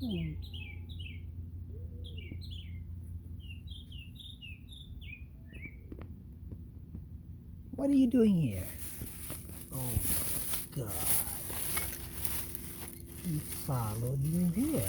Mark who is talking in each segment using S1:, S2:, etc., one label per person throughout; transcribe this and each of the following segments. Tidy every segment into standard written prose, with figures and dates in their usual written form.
S1: Hmm. What are you doing here? Oh my God. He followed you here.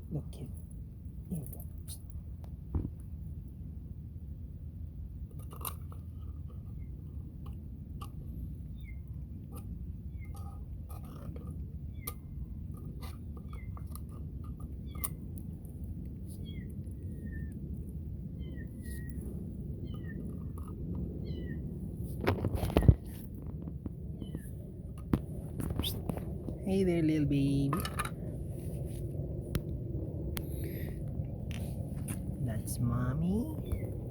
S1: Look, kid. Here we go. Hey there, little baby. That's mommy,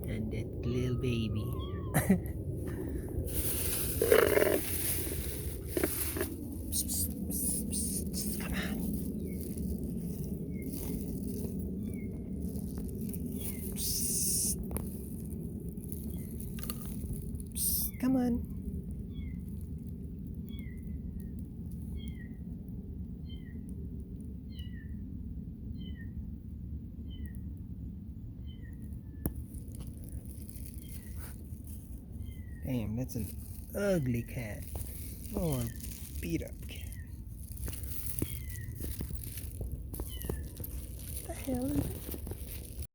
S1: and that little baby. Come on. Come on. Damn, that's an ugly cat. Oh, a beat up cat. What the hell is it?